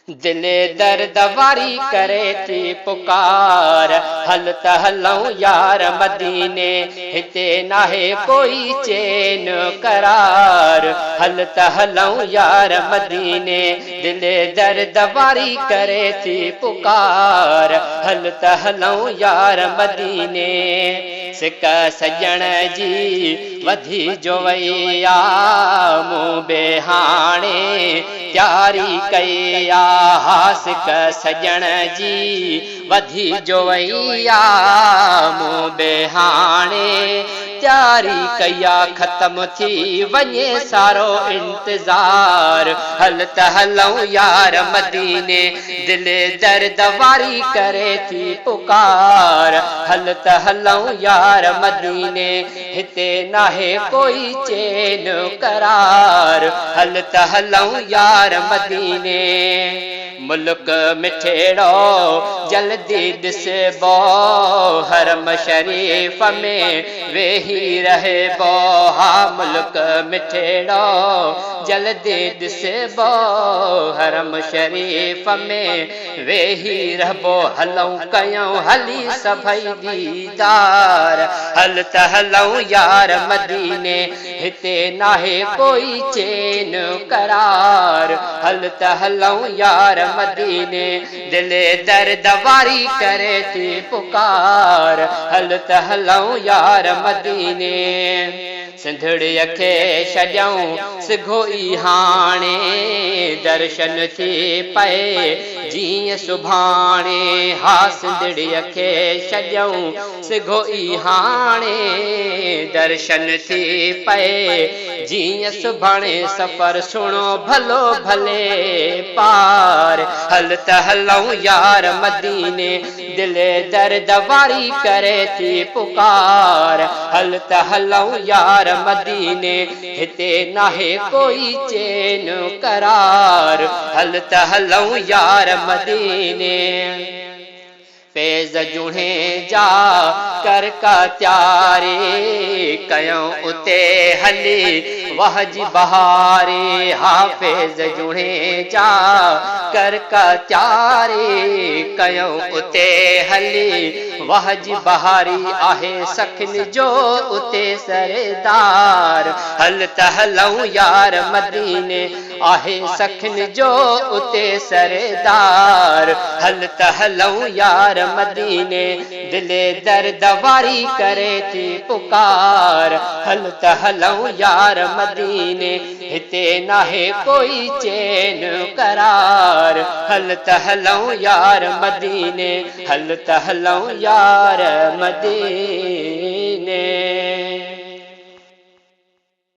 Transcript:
दिले दर्द वारी करे थी पुकार, हल त हलऊं यार मदीने, हिते नाहे कोई चैन करार। हल त हलऊं यार मदीने, दिले दर्द वारी करे थी पुकार, हल त हलऊं यार मदीने। सिक सजण जी वधी जो वैया, मूं बेहाणे त्यारी कया। सिक सजण जी वधी जो वैया, मूं बेहाणे त्यारी कया। ख़त्म थी वञे सारो इंतज़ार, हल त हलऊं यार मदीने, दिले दर्द वारी करे थी पुकार। हल त हलऊं यार मदीने, हिते नाहे कोई चैन करार। हल त हलऊं यार मदीने। मुल्क मिठेड़ो जल्दी ॾिसबो, हरम शरीफ़ में वेही रहबो। हा मुल्क मिठेड़ो जल्दी ॾिसबो, हरम शरीफ़ में वेही रहबो। हलऊं कयूं हली सभई दीदार, हल त हलऊं यार मदीने, हिते नाहे कोई चैन करार। हल त हलऊं यार मदीने, दिले दर्द वारी करे थी पुकार। हल त हलऊं यार मदीने। सिंधड़ीअ खे छॾऊं सिघो ई हाणे, दर्शन थी पए जीअं सुभाणे। हा सिंधड़ीअ खे छॾऊं सिघो ई हाणे, दर्शन थी पए जीअं सुभाणे। सफ़र सुणो भलो भले पार, हल त हलऊं यार मदीने, दिले दर्द वारी करे थी पुकार। हल त हलऊं यार मदीने, हिते नाहे कोई चैन करार। हल त हलऊं यार मदीने। फैज़ जुणे जा कर का त्यारे, कयूं उते हली वहजी बहारे। हा फैज़ जुणे जा कर का त्यारे, कयूं उते हली वहजी बहारी। आहे सखन जो उते सरदार, हल त हलऊं यार मदीने, आहे सखन जो उते सरदार। हल त हलऊं यार मदीने, दिले दर्द वारी करे थी पुकार। हल त हलऊं यार मदीने, हिते नाहे कोई चैन करार। हल त हलऊं यार मदीने, हल त हलऊं यार मदीने।